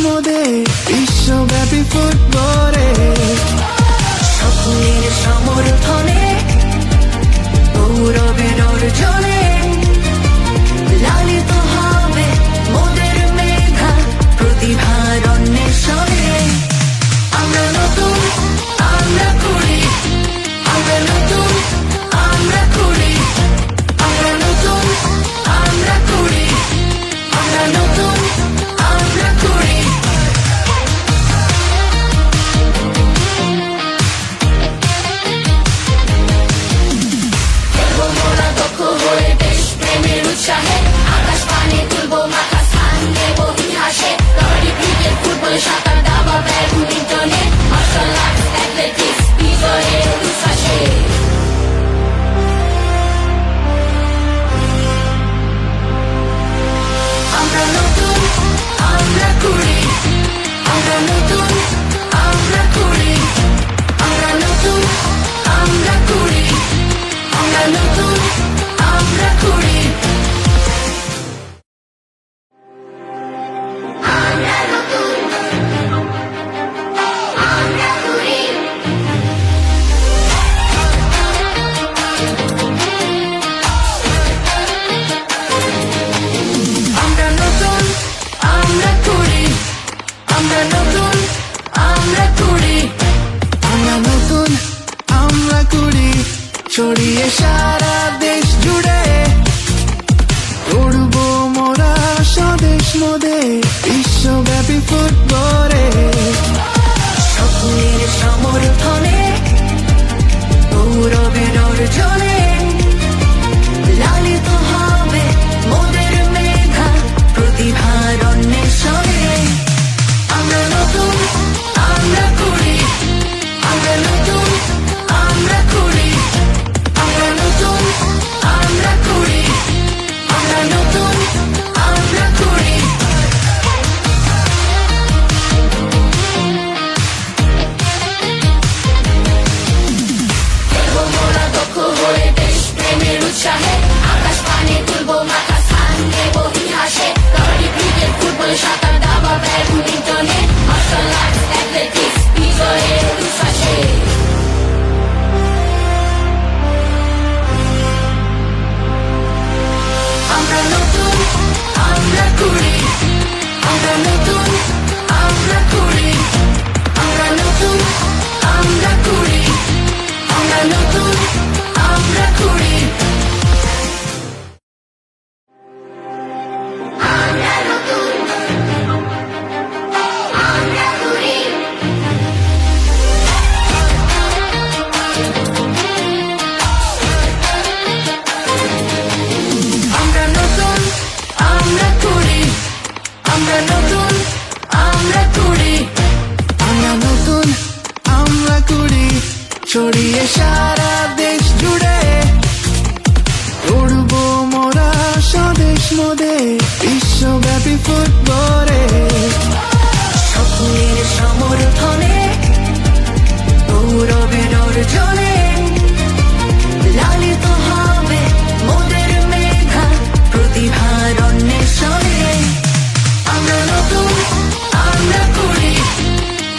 মোদে বিশ্বব্যাপী ফুটবলে স্বপ্নের সমর্থনে গৌরবের অর্জনে লালিত হবে মোদের মেধা প্রতিভার অন্বেষণে। আমরা নতুন, আমরা করি, আমরা নতুন, আমরা করি, আমরা নতুন, আমরা করি, আমরা নতুন, আমরা করি। মোরা দক্ষ হয়ে দেশ প্রেমের উৎসাহে আকাশ পানে তুলবো মাথা, স্থান দেব ইতিহাসে। কাবাডি, ক্রিকেট, ফুটবল, সাঁতার, দাবা, ব্যাডমিন্টনে, মার্শাল আর্টস, অ্যাথলেটিক্স, বিজয়ের উচ্ছ্বাসে। আমরা নতুন, আমরা করি, আমরা নতুন, আমরা করি, আমরা নতুন, আমরা করি, আমরা নতুন, আমরা করি। আমরা নতুন, আমরা করি। আমরা নতুন, আমরা করি, আমরা নতুন, আমরা করি, আমরা নতুন, আমরা করি, ছড়িয়ে সারা দেশ জুড়ে উড়ব মোরা স্বদেশ মোদে বিশ্বব্যাপী ফুটবলে স্বপ্নের সমর্থনে গৌরবের অর্জনে লালিত হবে মোদের মেধা প্রতিভার অন্বেষণে। আমরা নতুন, আমরা করি, আমরা নতুন, আমরা করি, আমরা নতুন, আমরা করি, আমরা নতুন, আমরা করি। মোরা দক্ষ হয়ে দেশ প্রেমের উৎসাহে আকাশ পানে তুলবো মাথা, স্থান দেব ইতিহাসে। কাবাডি, ক্রিকেট, ফুটবল, সাঁতার, দাবা, ব্যাডমিন্টনে, মার্শাল আর্টস, অ্যাথলেটিক্স, বিজয়ের উচ্ছ্বাসে। আমরা নতুন, আমরা করি, আমরা নতুন, আমরা করি, আমরা নতুন, আমরা করি, আমরা নতুন, আমরা করি। আমরা নতুন, আমরা করি। আমরা নতুন, আমরা করি, আমরা নতুন, আমরা করি, আমরা নতুন, আমরা করি, ছড়িয়ে সারা দেশ জুড়ে উড়ব মোরা স্বদেশ মোদে বিশ্বব্যাপী ফুটবলে স্বপ্নের সমর্থনে গৌরবের অর্জনে লালিত হবে মোদের মেধা প্রতিভার অন্বেষণে। আমরা নতুন, আমরা করি,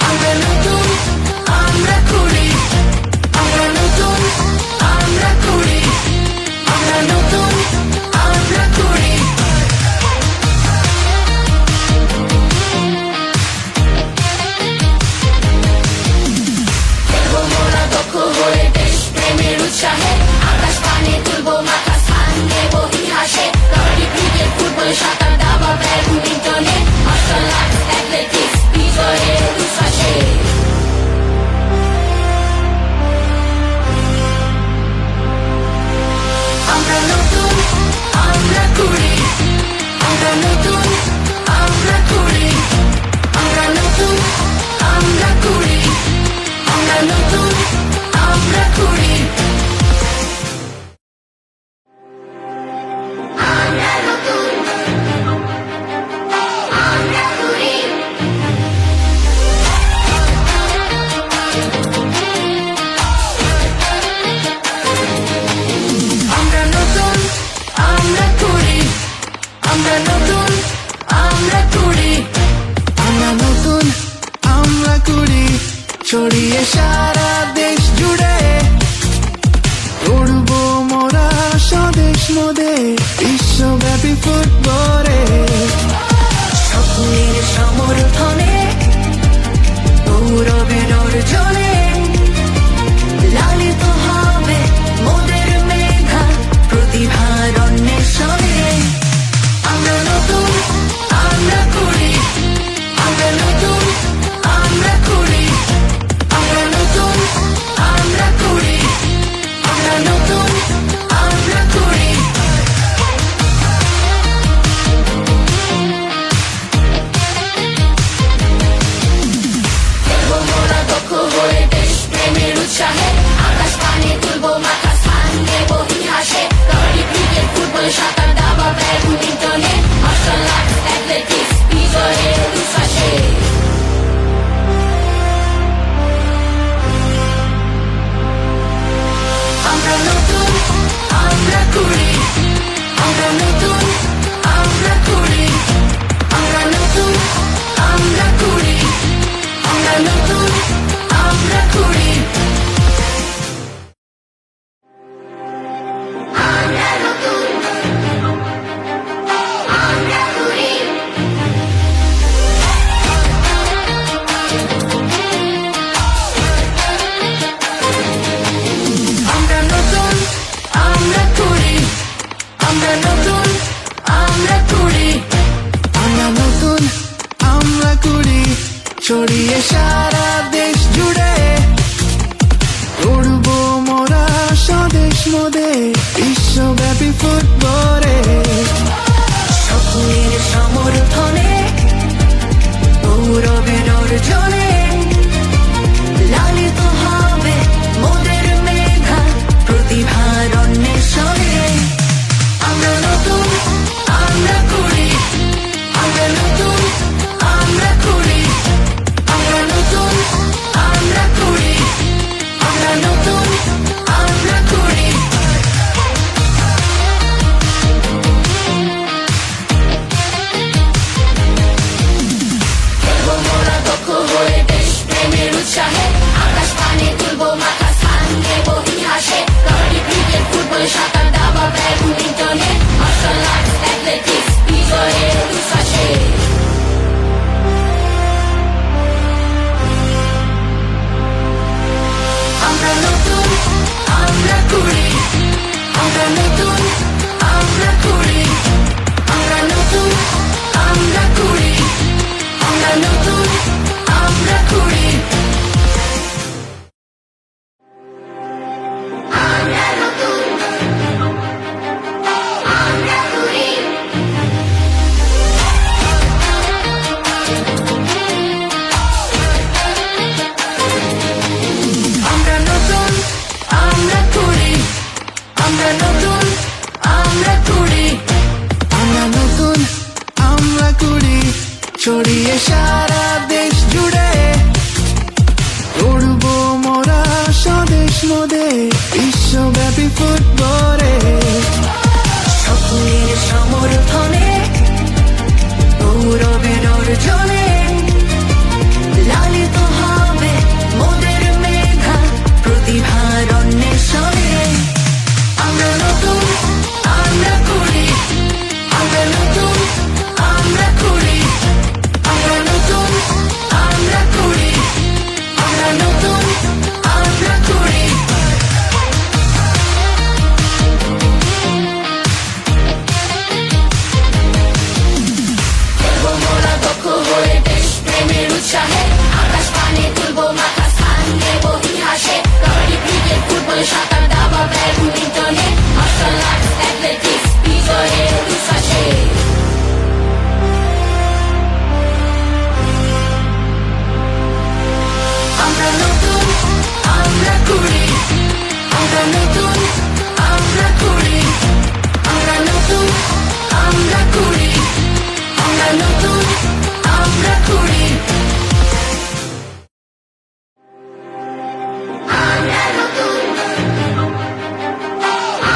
আমরা নতুন, আমরা করি, আমরা নতুন, ছড়িয়ে সারা দেশ জুড়ে উড়বো মোরা স্বদেশ মোদে বিশ্বব্যাপী ফুটবলে স্বপ্নের সমর্থনে গৌরবের অর্জনে লালিত হবে মোদের মেধা প্রতিভার অন্বেষণে আমরা নতুন আমরা করি আমরা নতুন আমরা করি আমরা নতুন আমরা করি আমরা নতুন আমরা করি খেলবো মোরা দক্ষ হয়ে দেশ প্রেমের উৎসাহে আকাশ পানে তুলবো মাথা স্থান দেবো ইতিহাসে কাবাডি ক্রিকেট ফুটবল সাঁতার দাবা ব্যাডমিন্টনে মার্শাল আর্টস অ্যাথলেটিক্স বিজয়ের উচ্ছ্বাসে আমরা নতুন আমরা করি আমরা নতুন আমরা করি আমরা নতুন আমরা করি আমরা নতুন আমরা করি আমরা নতুন আমরা করি আমরা নতুন আমরা করি আমরা নতুন আমরা করি আমরা নতুন আমরা করি ছড়িয়ে সারা দেশ জুড়ে উড়বো মোরা স্বদেশ মোদে বিশ্বব্যাপী ফুটবলে স্বপ্নের সমর্থনে গৌরবের অর্জনে লালিত হবে মোদের মেধা প্রতিভার অন্বেষণে আমরা নতুন আমরা করি আমরা নতুন আমরা করি আমরা নতুন আমরা করি আমরা নতুন আমরা করি খেলবো মোরা দক্ষ হয়ে দেশ প্রেমের উৎসাহে আকাশ পানে তুলবো মাথা স্থান দেবো ইতিহাসে কাবাডি ক্রিকেট ফুটবল সাঁতার দাবা ব্যাডমিন্টনে মার্শাল আর্টস অ্যাথলেটিক্স বিজয়ের উচ্ছ্বাসে আমরা নতুন আমরা করি আমরা নতুন আমরা করি আমরা নতুন আমরা করি আমরা নতুন আমরা করি আমরা নতুন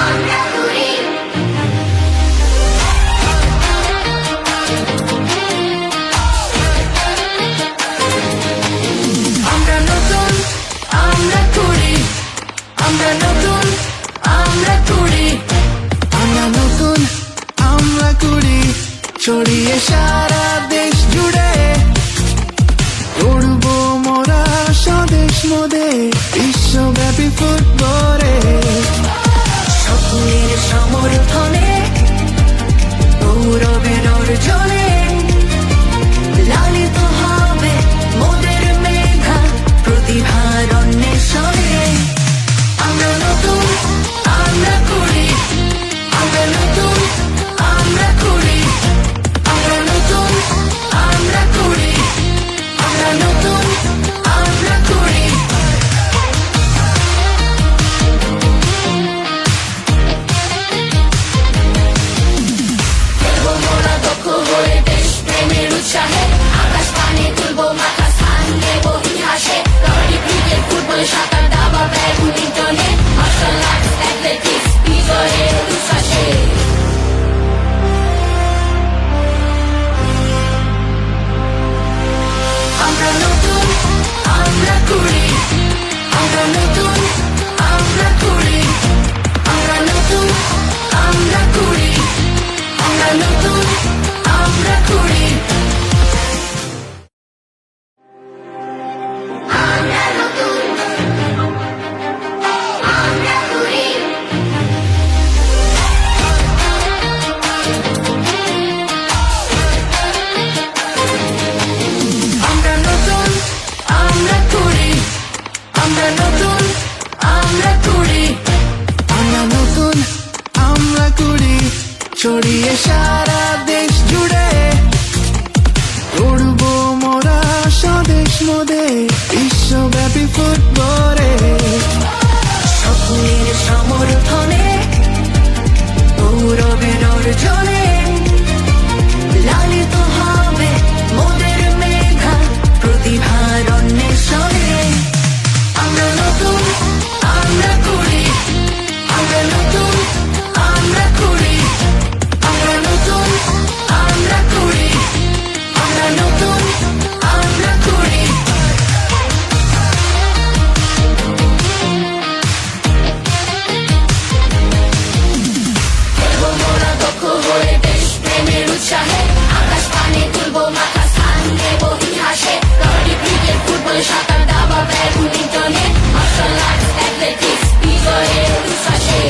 আমরা করি আমরা নতুন আমরা করি আমরা নতুন আমরা করি আমরা নতুন আমরা করি ছড়িয়ে সারা দেশ জুড়ে উড়বো মোরা স্বদেশ মোদে বিশ্বব্যাপী ফুটবলে স্বপ্নের সমর্থনে গৌরবের অর্জনে লালিত হবে মোদের মেধা প্রতিভার অন্বেষণে আমরা নতুন আমরা করি আমরা নতুন আমরা করি আমরা নতুন আমরা করি আমরা নতুন আমরা করি খেলবো মোরা দক্ষ হয়ে মোদের বিশ্বব্যাপী ফুটবলে স্বপ্নের সমর্থনে গৌরবের অর্জনে লালিত হবে মোদের মেঘা প্রতিভার অন্বেষণে আমরা নতুন আমরা করি আমরা নতুন আমরা করি আমরা নতুন আমরা করি আমরা নতুন আমরা করি খেলবো মোরা দক্ষ হয়ে দেশ প্রেমের উৎসাহে আকাশ পানে তুলবো মাথা স্থান দেবো ইতিহাসে কাবাডি ক্রিকেট ফুটবল সাঁতার দাবা ব্যাডমিন্টনে মার্শাল আর্টস অ্যাথলেটিক্স বিজয়ের উচ্ছ্বাসে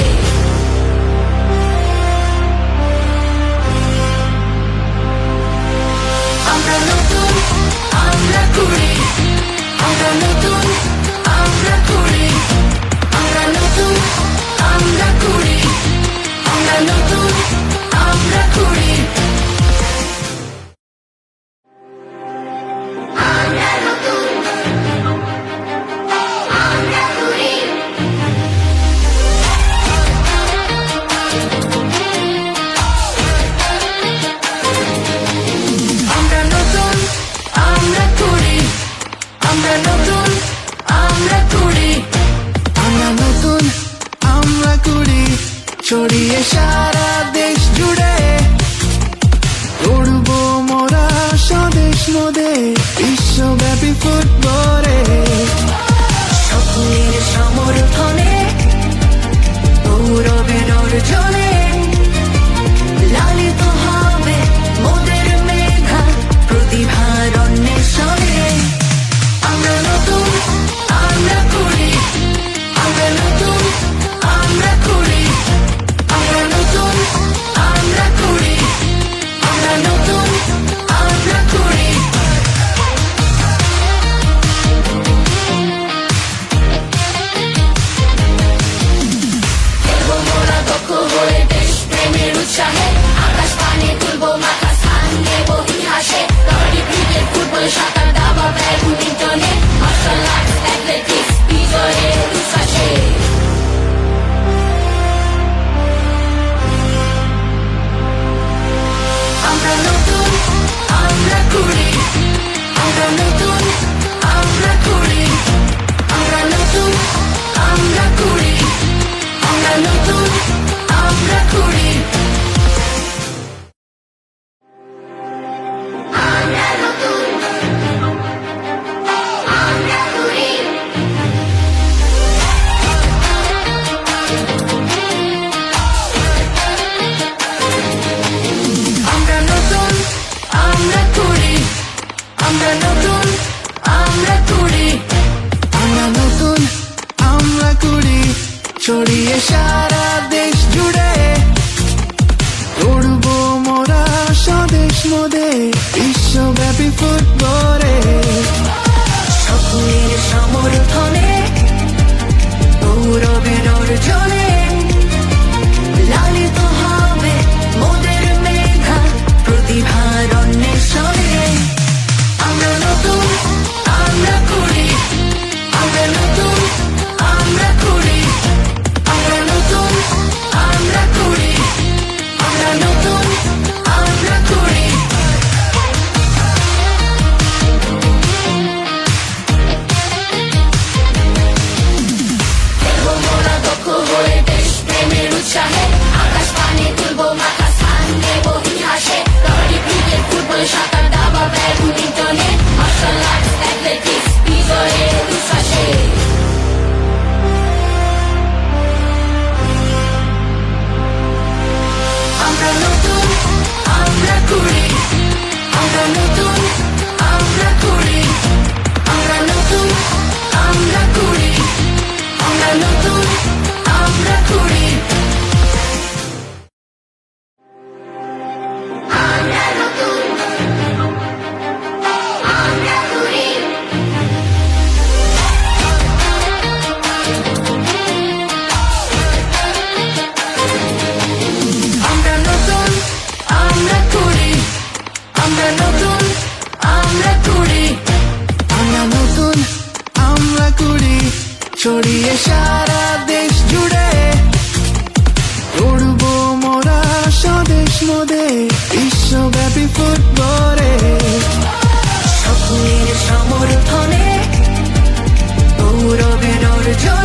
আমরা নতুন আমরা করি আমরা নতুন আমরা করি আমরা নতুন আমরা করি আমরা নতুন আমরা করি আমরা নতুন আমরা করি আমরা নতুন আমরা করি আমরা নতুন আমরা করি আমরা নতুন আমরা করি ছড়িয়ে সারা দেশ জুড়ে উড়বো মোরা স্বদেশ মোদের বিশ্বব্যাপী ফুটবলে স্বপ্নের সমর্থনে গৌরবের অর্জনে লালিত হবে মোদের মেঘা প্রতিভার অন্বেষণে আমরা নতুন আমরা করি আমরা নতুন আমরা করি আমরা নতুন আমরা করি আমরা নতুন আমরা করি খেলবো মোরা দক্ষ হয়ে দেশ প্রেমের উৎসাহে আকাশ পানে তুলবো মাথা স্থান দেবো ইতিহাসে কাবাডি ক্রিকেট ফুটবল সাঁতার দাবা ব্যাডমিন্টনে মার্শাল আর্টস অ্যাথলেটিক্স বিজয়ের উচ্ছ্বাসে আমরা নতুন আমরা করি আমরা নতুন আমরা করি আমরা নতুন আমরা করি আমরা নতুন আমরা করি আমরা নতুন আমরা করি আমরা নতুন আমরা করি আমরা নতুন আমরা করি আমরা নতুন আমরা করি ছড়িয়ে সারা দেশ জুড়ে উড়বো মোরা স্বদেশ মোদের বিশ্বব্যাপী ফুটবলে স্বপ্নের সমর্থনে গৌরবের অর্জনে লালিত হবে মোদের মেঘা প্রতিভার অন্বেষণে আমরা নতুন আমরা করি আমরা নতুন আমরা করি আমরা নতুন আমরা করি আমরা নতুন আমরা করি বিশ্বব্যাপী ফুটবলে স্বপ্নের সমর্থনে গৌরবের অর্জন